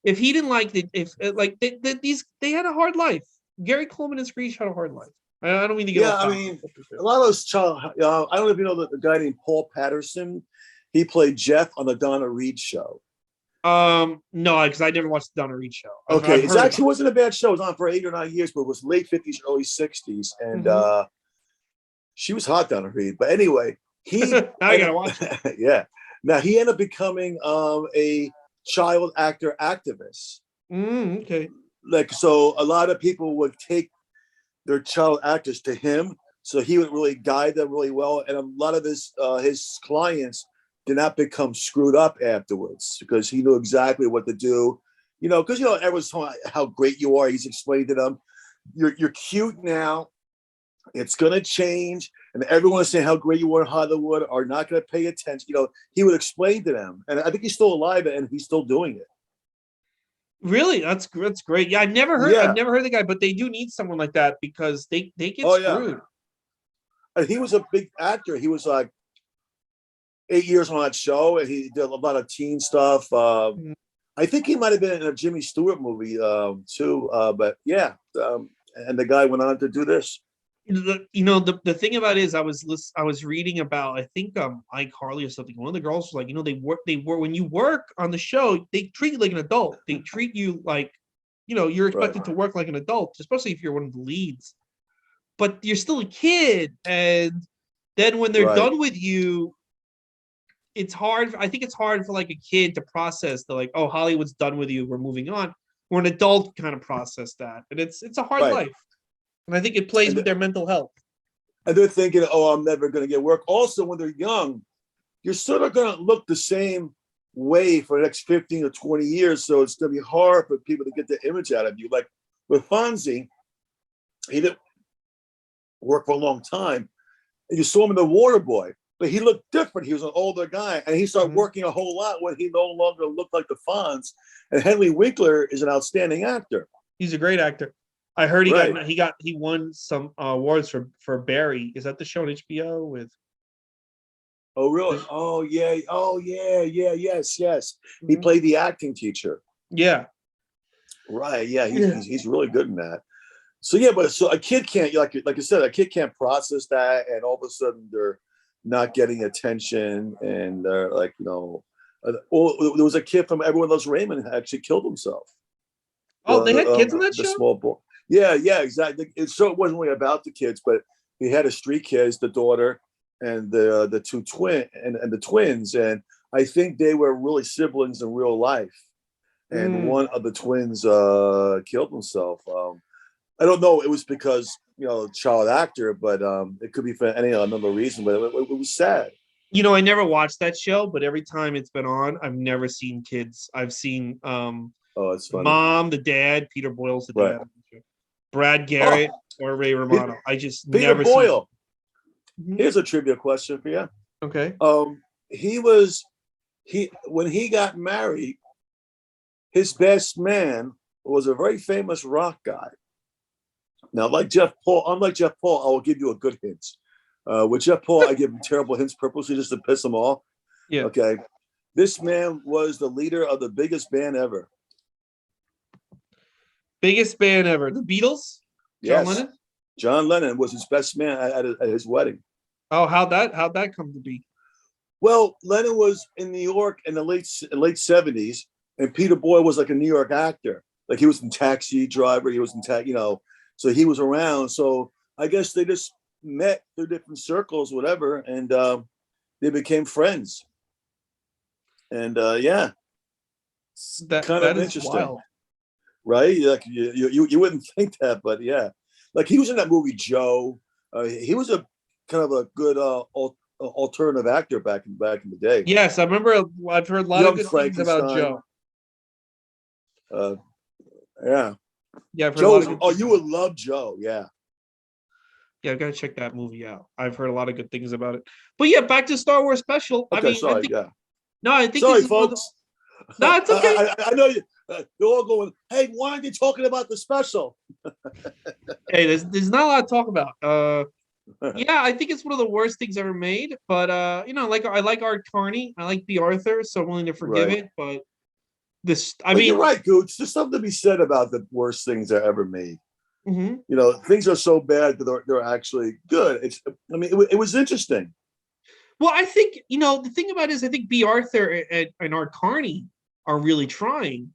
if he didn't like it, they had a hard life. Gary Coleman and Screech had a hard life. I don't mean to get. Yeah, I mean, a lot of those I don't know if you know the guy named Paul Patterson. He played Jeff on the Donna Reed show. No, because I never watched the Donna Reed show. Okay, it actually wasn't a bad show. It was on for 8 or 9 years, but it was late 50s, early 60s, and she was hot, Donna Reed. But anyway, now I gotta watch it. Yeah. Now he ended up becoming a child actor activist. Okay. Like, so a lot of people would take their child actors to him, so he would really guide them really well, and a lot of his clients did not become screwed up afterwards because he knew exactly what to do. Because everyone's talking about how great you are. He's explained to them, you're cute now. It's gonna change, and everyone is saying how great you are in Hollywood are not gonna pay attention. He would explain to them, and I think he's still alive and he's still doing it. Really, that's great. Yeah, I've never heard the guy, but they do need someone like that because they get screwed. And he was a big actor. He was like 8 years on that show, and he did a lot of teen stuff. I think he might have been in a Jimmy Stewart movie too. But yeah, and the guy went on to do this. The thing about it is I was reading about, I think iCarly or something. One of the girls was like, they work when you work on the show, they treat you like an adult. They treat you like, you're expected to work like an adult, especially if you're one of the leads. But you're still a kid, and then when they're done with you, it's hard. I think it's hard for like a kid to process the like, oh, Hollywood's done with you, we're moving on. Or an adult kind of process that, and it's a hard life. And I think it plays with their mental health. And they're thinking, oh, I'm never going to get work. Also, when they're young, you're sort of going to look the same way for the next 15 or 20 years. So it's going to be hard for people to get the image out of you. Like with Fonzie, he didn't work for a long time. And you saw him in The Water Boy, but he looked different. He was an older guy. And he started working a whole lot when he no longer looked like the Fonz. And Henry Winkler is an outstanding actor. He's a great actor. I heard he won some awards for Barry. Is that the show on HBO with? Oh really? Oh yeah. Yes. He played the acting teacher. Yeah. Right. Yeah. He's really good in that. So yeah, but so a kid can't, like I said, a kid can't process that, and all of a sudden they're not getting attention, and they're like, there was a kid from Everyone Loves Raymond who actually killed himself. Oh, they had kids on that show? The small boy. Yeah, exactly. So it wasn't really about the kids, but he had his 3 kids, the daughter and the 2 the twins. And I think they were really siblings in real life. And one of the twins killed himself. I don't know. It was because, child actor, but it could be for any another reason, but it was sad. I never watched that show, but every time it's been on, I've never seen kids. I've seen it's funny. Mom, the dad, Peter Boyle's the dad, Brad Garrett or Ray Romano. I just Peter never Boyle. Here's a trivia question for you. Okay. When he got married, his best man was a very famous rock guy. Now, unlike Jeff Paul, I will give you a good hint. With Jeff Paul, I give him terrible hints purposely just to piss him off. Yeah. Okay. This man was the leader of the biggest band ever. Biggest band ever. The Beatles? John Lennon? John Lennon was his best man at his wedding. Oh, how'd that come to be? Well, Lennon was in New York in the late 70s, and Peter Boyle was like a New York actor. Like he was in Taxi Driver, he was in so he was around. So I guess they just met through different circles, whatever, and they became friends. And kind of interesting, wild. Right? Like you wouldn't think that, but yeah, like he was in that movie Joe. He was a kind of a good alternative actor back in the day. Yes, I remember. I've heard a lot of good things about Joe. Yeah. Yeah, I've heard Joe. You would love Joe. Yeah. Yeah, I've got to check that movie out. I've heard a lot of good things about it. But yeah, back to Star Wars special. Okay, I think sorry, folks. No, it's okay. I know you. You're all going, hey, why aren't you talking about the special? Hey, there's not a lot to talk about. Yeah, I think it's one of the worst things ever made. But I like Art Carney. I like B. Arthur, so I'm willing to forgive it. But you're right, Gooch. There's something to be said about the worst things that ever made. Mm-hmm. Things are so bad that they're actually good. It was interesting. Well, I think, the thing about it is I think B. Arthur and Art Carney are really trying.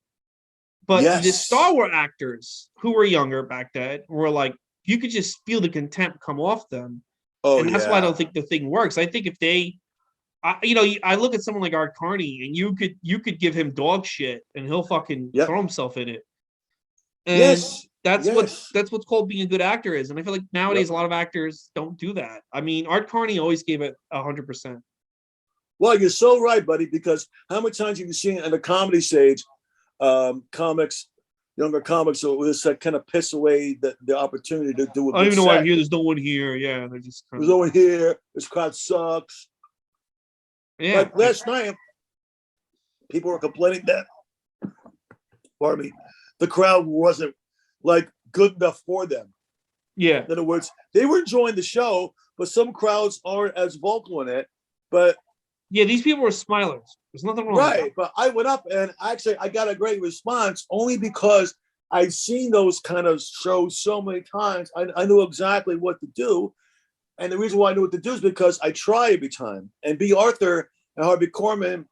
But the Star Wars actors who were younger back then were like, you could just feel the contempt come off them. Oh, and that's why I don't think the thing works. I think if I look at someone like Art Carney and you could give him dog shit and he'll fucking throw himself in it. And that's what's called being a good actor is. And I feel like nowadays a lot of actors don't do that. I mean, Art Carney always gave it 100%. Well, you're so right, buddy, because how many times have you seen in the comedy stage, younger comics will just kind of piss away the opportunity to do it. I don't even know why I'm here. There's no one here. Yeah, they're just there's no one here. This crowd sucks. Yeah. Like last night, people were complaining that, pardon me, the crowd wasn't like good enough for them. Yeah. In other words, they were enjoying the show, but some crowds aren't as vocal in it. But Yeah, these people were smilers. There's nothing wrong with Right. that. But I went up and actually I got a great response only because I've seen those kind of shows so many times. I knew exactly what to do. And the reason why I knew what to do is because I try every time. And B. Arthur and Harvey Korman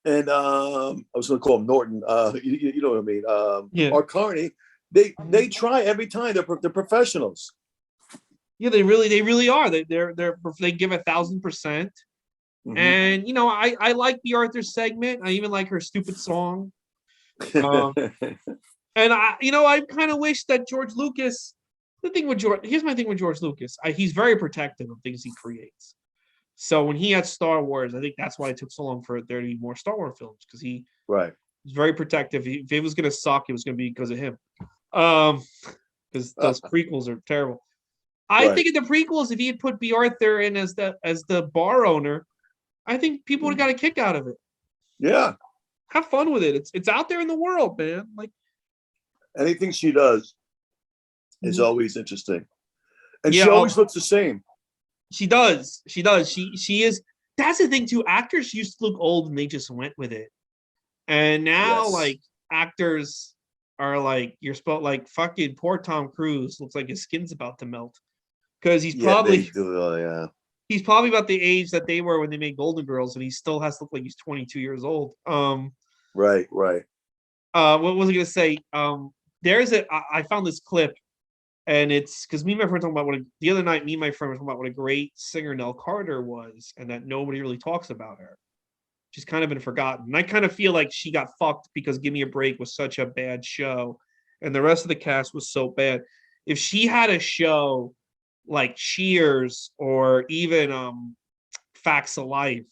and I was going to call him Norton. You know what I mean? Yeah. Art Carney. They try every time. They're professionals. Yeah, they really are. They give 1,000%. And I like the Arthur segment. I even like her stupid song. Um, and I kind of wish that George Lucas. Here's my thing with George Lucas. He's very protective of things he creates. So when he had Star Wars, I think that's why it took so long for there to be more Star Wars films because he Right. was very protective. If it was going to suck, it was going to be because of him. Because those prequels are terrible. I think in the prequels, if he had put B. Arthur in as the bar owner, I think people would have got a kick out of it. Yeah. Have fun with it. It's out there in the world, man. Like anything she does is always interesting. And Yeah, she always looks the same. she does. She is. That's the thing too. Actors used to look old and they just went with it. And now, Yes. like actors are like like fucking poor Tom Cruise looks like his skin's about to melt because he's probably he's probably about the age that they were when they made Golden Girls, and he still has to look like he's 22 years old. Right. What was I gonna say? I found this clip, and it's because me and my friend talking about the other night. Me and my friend were talking about what a great singer Nell Carter was, and that nobody really talks about her. She's kind of been forgotten. And I kind of feel like she got fucked because Give Me a Break was such a bad show, and the rest of the cast was so bad. If she had a show like Cheers or even Facts of Life,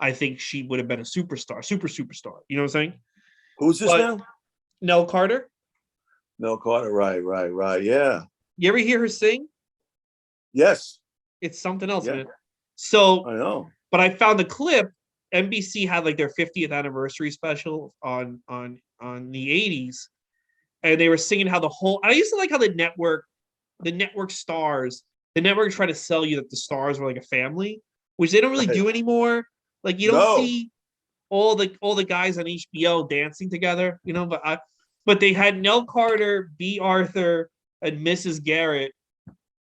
I think she would have been a superstar, superstar. You know what I'm saying? Who's this now? Nell Carter. Nell Carter. Right. Yeah. You ever hear her sing? Yes. It's something else, Yeah. man. So I know. But I found the clip. NBC had like their 50th anniversary special on the 80s, and they were singing how I used to like how the network stars, the network tried to sell you that the stars were like a family, which they don't really do anymore. Like you don't see all the guys on HBO dancing together, but they had Nell Carter, B. Arthur, and Mrs. Garrett,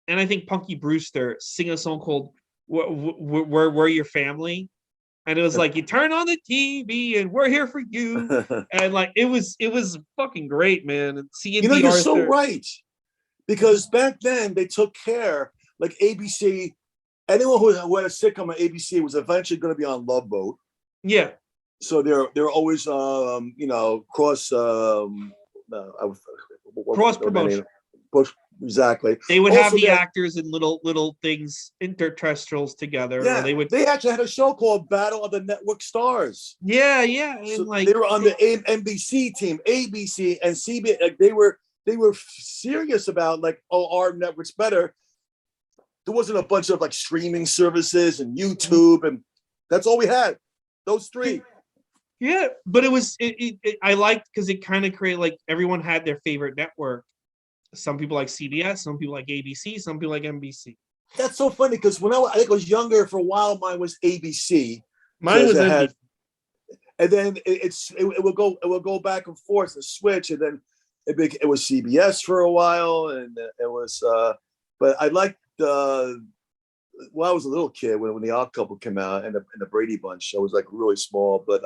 and I think Punky Brewster sing a song called "We're Your Family," and it was like you turn on the TV and we're here for you, and like it was fucking great, man. And seeing you're so right, because back then they took care, like ABC. Anyone who had a sitcom on ABC was eventually going to be on Love Boat. Yeah. So they're always cross promotion. Exactly. They would also have the actors in little things, interterrestrials together. Yeah, they actually had a show called Battle of the Network Stars. Yeah. So they were on the NBC team, ABC, and CBS. Like they were serious about like, our network's better. There wasn't a bunch of like streaming services and YouTube, and that's all we had. Those three. Yeah, but it was I liked because it kind of created like everyone had their favorite network. Some people like CBS, some people like ABC, some people like NBC. That's so funny because when I think I was younger, for a while, mine was ABC. Mine was NBC. And then it will go back and forth, the switch, and then it was CBS for a while, and it was. But I liked I was a little kid when the Odd Couple came out and the Brady Bunch. I was like really small, but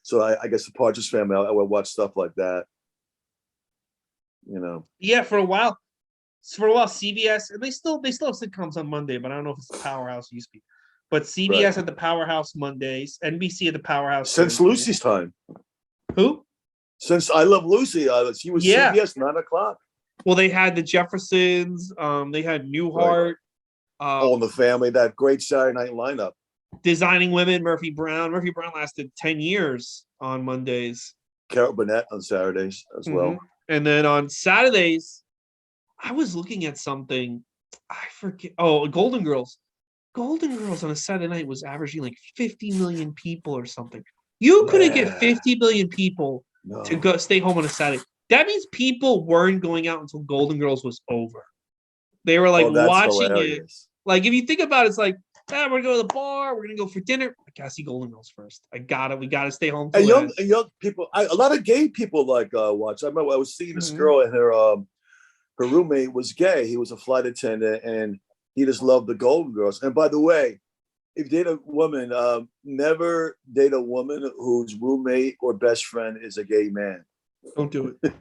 so I guess the Partridge Family, I would watch stuff like that. Yeah, for a while, CBS, and they still have sitcoms on Monday, but I don't know if it's the Powerhouse used to be. But CBS had the Powerhouse Mondays, NBC had the Powerhouse since Lucy's time. Who? Since I Love Lucy, she was CBS 9:00. Well, they had the Jeffersons. They had Newhart. All in the Family, that great Saturday night lineup. Designing Women, Murphy Brown. Murphy Brown lasted 10 years on Mondays. Carol Burnett on Saturdays as well. And then on Saturdays, I was looking at something. I forget. Oh, Golden Girls. Golden Girls on a Saturday night was averaging like 50 million people or something. You couldn't get 50 million people to go stay home on a Saturday. That means people weren't going out until Golden Girls was over. They were like watching it. Like if you think about it, it's like We're gonna go to the bar. We're gonna go for dinner. I gotta see Golden Girls first. We gotta stay home. And young people, a lot of gay people like watch. I remember I was seeing this girl, and her roommate was gay. He was a flight attendant, and he just loved the Golden Girls. And by the way, if you date a woman, never date a woman whose roommate or best friend is a gay man. Don't do it.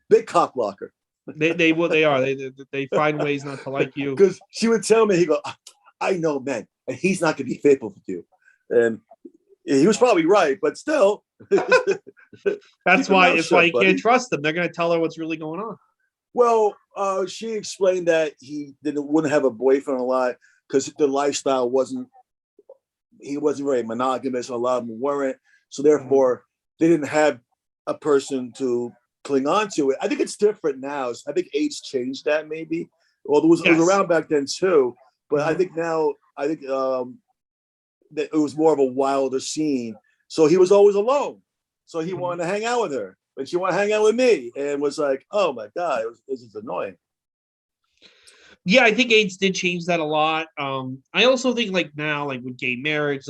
Big cock blocker. They are. They find ways not to like you. Because she would tell me, he go, I know men, and he's not going to be faithful with you. And he was probably right, but still. That's why you can't trust them. They're going to tell her what's really going on. Well, she explained that he wouldn't have a boyfriend a lot because the lifestyle wasn't very monogamous. A lot of them weren't. So therefore, they didn't have a person to cling on to it. I think it's different now. I think AIDS changed that maybe. Well, it was around back then too. But I think now, that it was more of a wilder scene. So he was always alone. So he wanted to hang out with her. But she wanted to hang out with me. And was like, oh my God, this is annoying. Yeah, I think AIDS did change that a lot. I also think like now, like with gay marriage,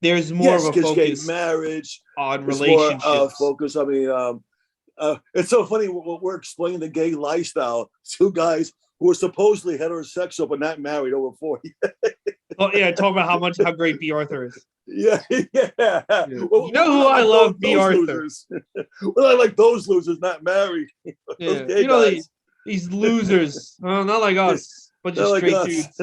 there's more of a focus gay marriage on relationships. More, focus. I mean, it's so funny. We're explaining the gay lifestyle to guys who are supposedly heterosexual but not married over 40. Oh yeah, talk about how great B. Arthur is. Yeah. Well, you know who I love? B. Arthur. Well, I like those losers not married. Yeah, you know these losers. Not like us, but just straight dudes.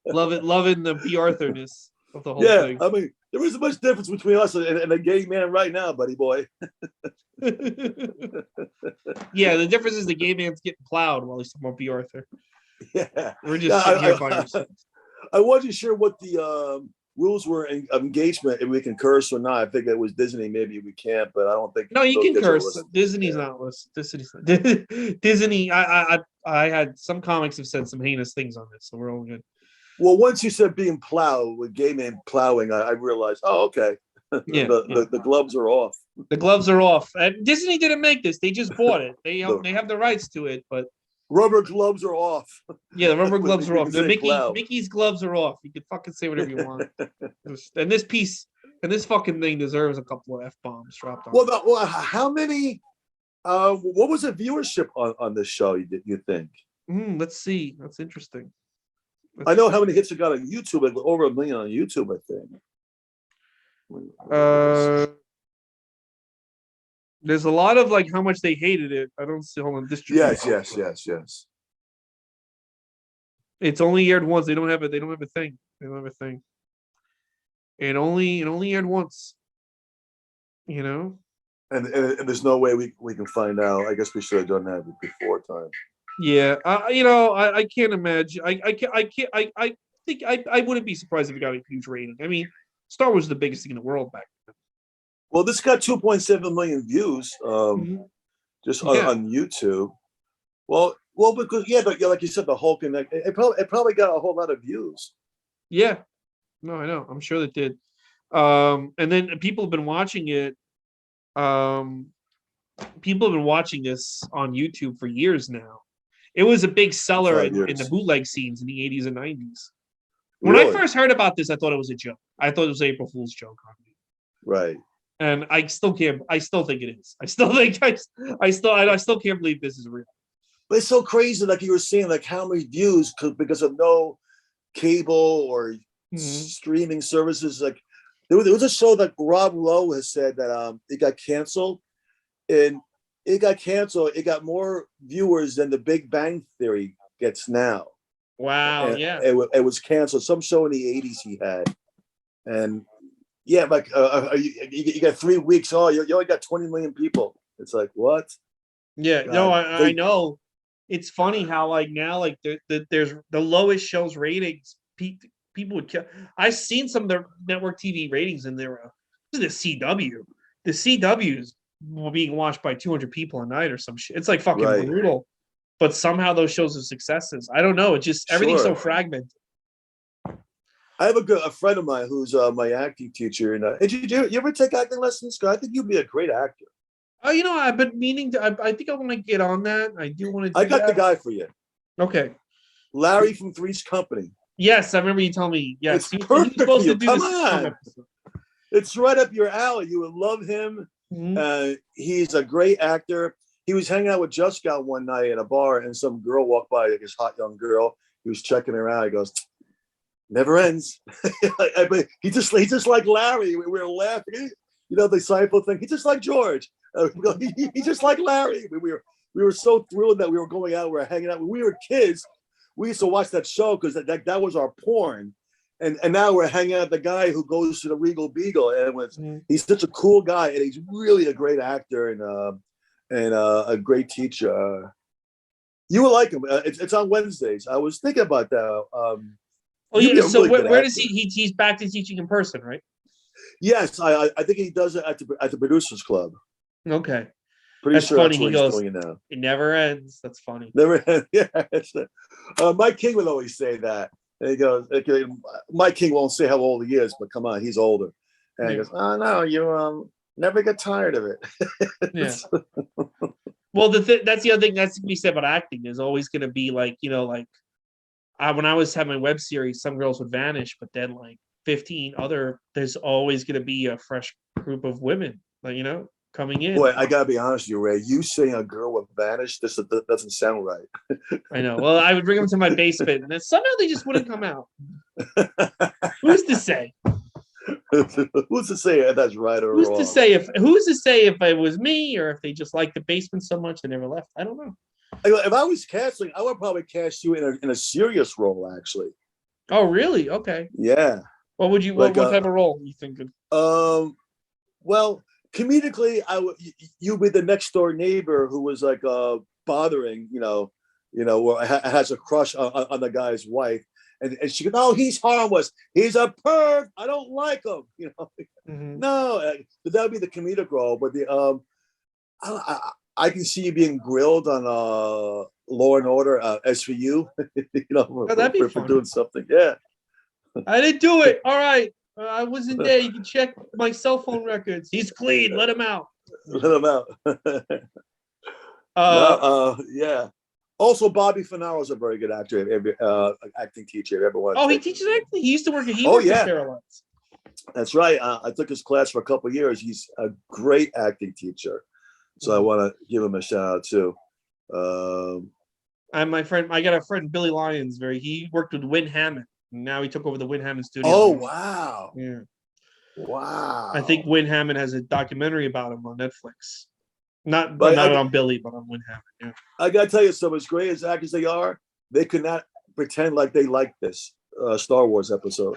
Loving the B. Arthurness of the whole thing. I mean, there isn't much difference between us and a gay man right now, buddy boy. Yeah, the difference is the gay man's getting plowed while he's talking about B. Arthur. Yeah, we're just sitting here by ourselves. I wasn't sure what the rules were of engagement, if we can curse or not. I think it was Disney. Maybe we can't, but I don't think. No, you can curse. Disney's not listed. Disney. I had some comics have said some heinous things on this, so we're all good. Well, once you said being plowed with gay man plowing, I realized. Oh, okay. The gloves are off. The gloves are off. And Disney didn't make this. They just bought it. They have the rights to it, but rubber gloves are off. Yeah, the rubber gloves are off. Mickey's gloves are off. You can fucking say whatever you want. And this fucking thing deserves a couple of F-bombs dropped on it. Well, how many what was the viewership on this show, you think? Let's see. That's interesting. I know how many hits it got on YouTube, like over 1 million on YouTube, I think. There's a lot of like how much they hated it. I don't see. Hold on, distribution. Yes. It's only aired once. They don't have a thing. It only aired once. You know. And there's no way we can find out. I guess we should have done that before time. Yeah, I can't imagine. I think I wouldn't be surprised if it got a huge rating. I mean, Star Wars was the biggest thing in the world back then. Well, this got 2.7 million views, just on YouTube. Well, because but like you said, the Hulk and it probably got a whole lot of views. Yeah, no, I know. I'm sure it did. And then people have been watching it. People have been watching this on YouTube for years now. It was a big seller in the bootleg scenes in the 80s and 90s. When I first heard about this, I thought it was a joke. I thought it was an April Fool's joke on me. Right. And I still think it is. I still can't believe this is real. But it's so crazy, like you were saying, like how many views because of no cable or streaming services. Like there was a show that Rob Lowe has said that it got canceled, and it got more viewers than The Big Bang Theory gets now. Wow. And yeah. It was canceled. Some show in the 80s he had, and. Yeah, like you got 3 weeks. Oh, you only got 20 million people. It's like what? Yeah, God. No, I know. It's funny how like now like there's the lowest show's ratings. People would kill. I've seen some of the network TV ratings, and there were the CW. The CWs were being watched by 200 people a night or some shit. It's like fucking brutal. But somehow those shows are successes. I don't know. It's just everything's so fragmented. I have a friend of mine who's my acting teacher, and did you ever take acting lessons? I think you'd be a great actor. Oh, I've been meaning to. I think I want to get on that. I do want to. I got the guy for you. Okay. Larry from Three's Company. Yes, I remember you telling me. Yes, It's he was perfect for supposed to you. do Come this sitcom on. episode. It's right up your alley. You would love him. He's a great actor. He was hanging out with Jessica one night at a bar, and some girl walked by, like this hot young girl. He was checking her out. He goes, "Never ends." He just like Larry. We were laughing. You know the Seinfeld thing. He's just like George. He just like Larry. We were so thrilled that we were going out. We were hanging out. When we were kids, we used to watch that show because that was our porn. And now we're hanging out with the guy who goes to the Regal Beagle, and he's such a cool guy, and he's really a great actor and a great teacher. You will like him. It's on Wednesdays. I was thinking about that. Oh yeah. So really where does he's back to teaching in person, right? Yes, I think he does it at the Producers Club. Okay. Pretty that's sure funny. that's where he's doing it now. It never ends. That's funny. Never ends. Yeah. Mike King would always say that. And he goes, okay, Mike King won't say how old he is, but come on, he's older. And he goes, oh no, you never get tired of it. Yeah. Well, that's the other thing that's to be said about acting. There's always going to be like, you know, like when I was having my web series, some girls would vanish, but then like 15 other, there's always going to be a fresh group of women, like, you know, coming in. Boy, I gotta be honest with you, Ray. You saying a girl would vanish, this doesn't sound right. I know. Well, I would bring them to my basement, and then somehow they just wouldn't come out. Who's to say? Who's to say if that's right or wrong? Who's to say if it was me or if they just liked the basement so much they never left? I don't know. If I was casting, I would probably cast you in a serious role, actually. Oh, really? Okay. Yeah. What would you? What type of role you thinking? Well, comedically, you'd be the next door neighbor who was like bothering, or has a crush on the guy's wife, and she goes, "Oh, he's harmless. He's a perv. I don't like him." No, that would be the comedic role. But I can see you being grilled on Law and Order SVU, for doing something. Yeah. I didn't do it. All right. I wasn't there. You can check my cell phone records. He's clean. Let him out. Let him out. Yeah. Also, Bobby Finaro is a very good actor, acting teacher. Everyone. Oh, he teaches acting. He used to work at. Caroline's. That's right. I took his class for a couple of years. He's a great acting teacher, so I want to give him a shout out too. I got a friend, Billy Lyons. He worked with Win Hammond. Now he took over the Win Hammond studio. Oh, wow. Yeah. Wow. I think Win Hammond has a documentary about him on Netflix. Not on Billy, but on Win Hammond. Yeah. I got to tell you, some as great as actors they are, they could not pretend like they like this Star Wars episode.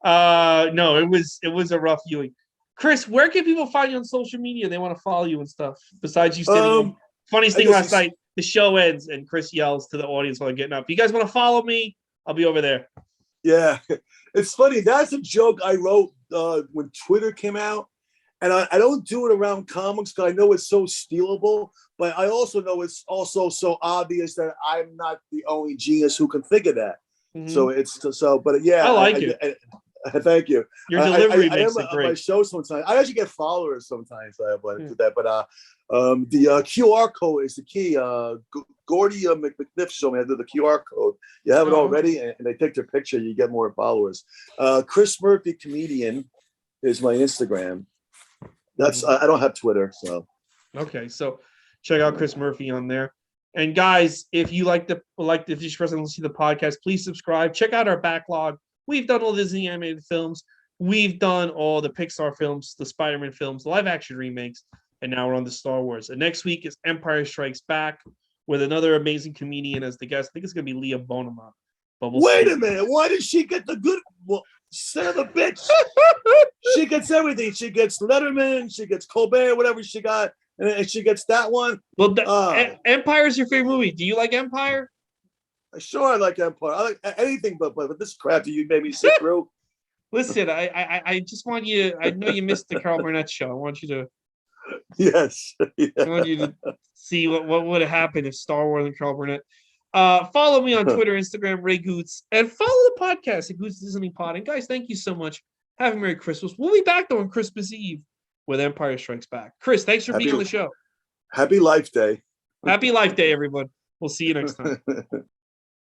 No, it was a rough viewing. Chris, where can people find you on social media? They want to follow you and stuff. Besides you sitting. Funniest thing last night. The show ends and Chris yells to the audience while getting up. If you guys want to follow me, I'll be over there. Yeah, it's funny. That's a joke I wrote when Twitter came out. And I don't do it around comics because I know it's so stealable. But I also know it's also so obvious that I'm not the only genius who can think of that. Mm-hmm. But yeah. I like it. Thank you. Your delivery makes it great. On my show sometimes. I actually get followers sometimes. Do that. But the QR code is the key. Gordy McNiff showed me how to do the QR code. You have it already, and they take their picture. You get more followers. Chris Murphy Comedian is my Instagram. That's I don't have Twitter, so. Okay, so check out Chris Murphy on there. And guys, if you if you're person to see the podcast, please subscribe. Check out our backlog. We've done all the Disney animated films. We've done all the Pixar films, the Spider-Man films, the live-action remakes, and now we're on the Star Wars. And next week is Empire Strikes Back with another amazing comedian as the guest. I think it's going to be Leah Bonema. But Wait a minute. Why did she get the good? Well, son of a bitch. She gets everything. She gets Letterman. She gets Colbert, whatever she got. And she gets that one. Well, Empire is your favorite movie. Do you like Empire? Sure, I like Empire. I like anything but this crap that you made me sit through. Listen, I just want you to, I know you missed the Carl Burnett show. I want you to. Yes. Yeah. I want you to see what would have happened if Star Wars and Carl Burnett. Follow me on Twitter, Instagram, Ray Goots, and follow the podcast at Goots Disney Pod. And guys, thank you so much. Have a Merry Christmas. We'll be back though on Christmas Eve with Empire Strikes Back. Chris, thanks for being on the show. Happy Life Day. Happy Life Day, everyone. We'll see you next time.